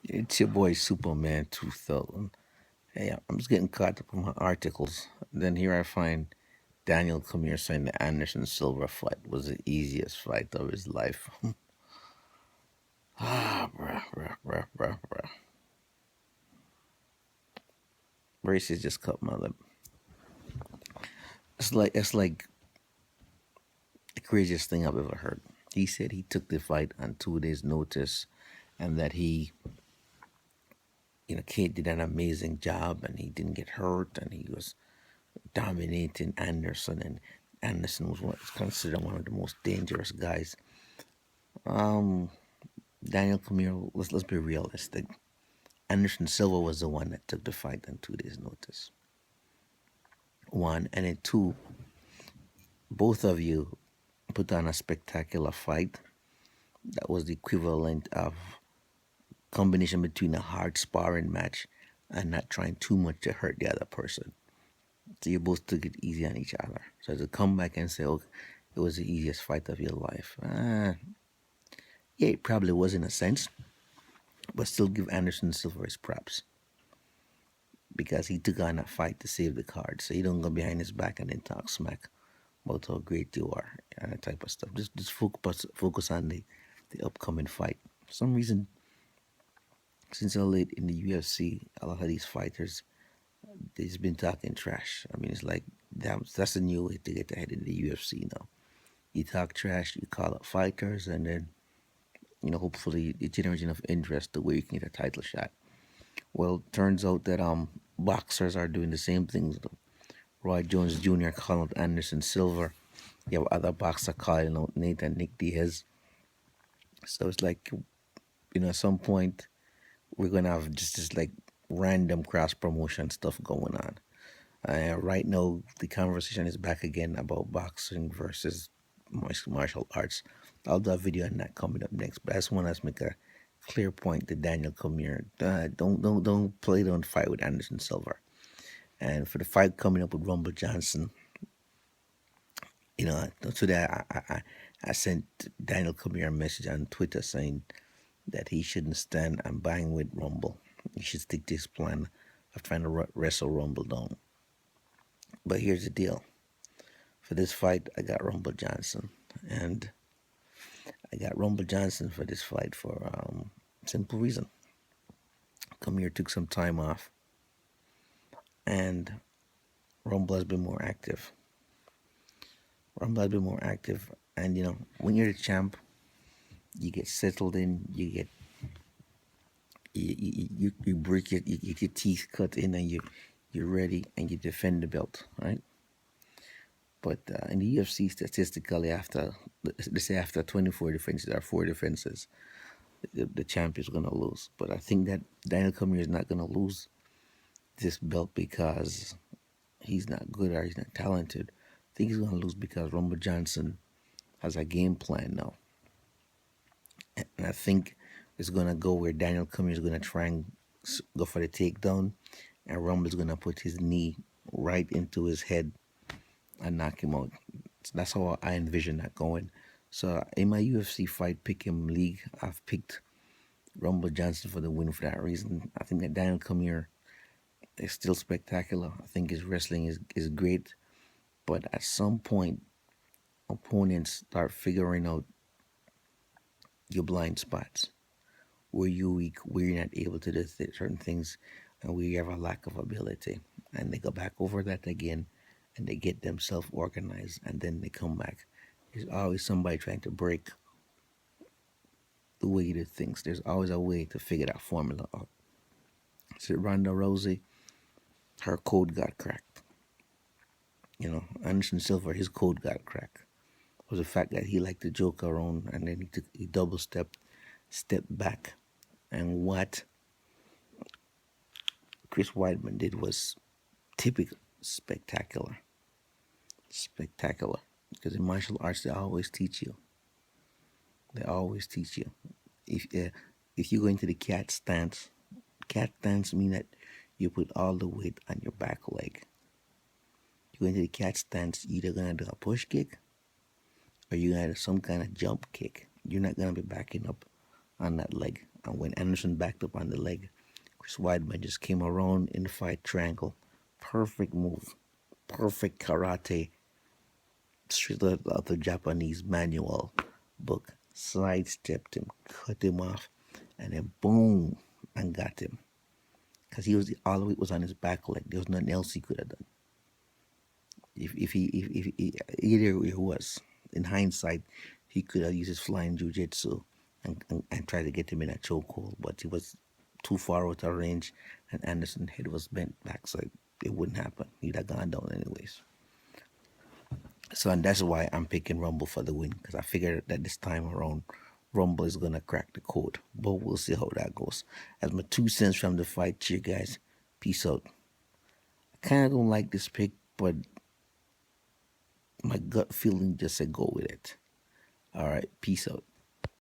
It's your boy Superman 2000. Hey, I'm just getting caught up on my articles. Then here I find Daniel Cormier saying the Anderson Silva fight was the easiest fight of his life. Bruh, bruh, bruh, bruh, bruh. Braces just cut my lip. It's like the craziest thing I've ever heard. He said he took the fight on 2 days' notice, and that Kid did an amazing job, and he didn't get hurt, and he was dominating Anderson, and Anderson was considered one of the most dangerous guys. Um, Daniel Camilo, let's be realistic. Anderson Silva was the one that took the fight on 2 days' notice. One, and then two, both of you put on a spectacular fight that was the equivalent of combination between a hard sparring match and not trying too much to hurt the other person. So you both took it easy on each other. So to come back and say, "Oh, it was the easiest fight of your life," yeah, it probably was in a sense, but still give Anderson Silva his props because he took on that fight to save the card. So you don't go behind his back and then talk smack about how great you are and that type of stuff. Just focus on the upcoming fight. For some reason, since you're late in the UFC, a lot of these fighters they've been talking trash. I mean, it's like that's a new way to get ahead in the UFC now. You talk trash, you call up fighters, and then hopefully it generates enough interest to where you can get a title shot. Well, turns out that boxers are doing the same things. Roy Jones Jr. calling out Anderson Silva. You have other boxer calling out Nathan Nick Diaz. So it's like at some point we're gonna have just this like random cross promotion stuff going on. Right now, the conversation is back again about boxing versus martial arts. I'll do a video on that coming up next. But I just want to make a clear point to Daniel Cormier. Don't play, don't fight with Anderson Silva. And for the fight coming up with Rumble Johnson, today I sent Daniel Cormier a message on Twitter saying that he shouldn't stand and bang with Rumble. He should stick to his plan of trying to wrestle Rumble down. But here's the deal. For this fight, I got Rumble Johnson. And I got Rumble Johnson for this fight for simple reason. Cormier took some time off. And Rumble has been more active. And, when you're the champ, you get settled in, you break it, you get your teeth cut in, and you're ready, and you defend the belt, right? But in the UFC, statistically, after 24 defenses or 4 defenses, the champ is going to lose. But I think that Daniel Cormier is not going to lose this belt because he's not good or he's not talented. I think he's going to lose because Rumble Johnson has a game plan now. And I think it's going to go where Daniel Cormier is going to try and go for the takedown, and Rumble is going to put his knee right into his head and knock him out. That's how I envision that going. So in my UFC fight pick him league, I've picked Rumble Johnson for the win for that reason. I think that Daniel Cormier is still spectacular. I think his wrestling is great. But at some point, opponents start figuring out your blind spots, where you're weak, where you're not able to do certain things, and where you have a lack of ability. And they go back over that again, and they get themselves organized, and then they come back. There's always somebody trying to break the way you do things. There's always a way to figure that formula out. So Ronda Rousey, her code got cracked. Anderson Silva, his code got cracked. It was the fact that he liked to joke around, and then he double stepped back. And what Chris Weidman did was typical, spectacular. Because in martial arts, they always teach you. If you go into the cat stance mean that you put all the weight on your back leg. You go into the cat stance, you're either gonna do a push kick or you're gonna do some kind of jump kick. You're not gonna be backing up on that leg And when Anderson backed up on the leg, Chris Weidman just came around in the fight triangle. Perfect move. Perfect karate. Straight out of the Japanese manual book. Sidestepped him, cut him off, and then boom, and got him. Because he was all of it was on his back leg. There was nothing else he could have done. If he either it was in hindsight, he could have used his flying jujitsu and tried to get him in a chokehold, but he was too far out of range, and Anderson's head was bent back, so it wouldn't happen. He'd have gone down anyways. So, and that's why I'm picking Rumble for the win, because I figured that this time around, Rumble is gonna crack the code. But we'll see how that goes. As my 2 cents from the fight, cheer guys. Peace out. I kind of don't like this pick, but my gut feeling just said go with it. All right, peace out.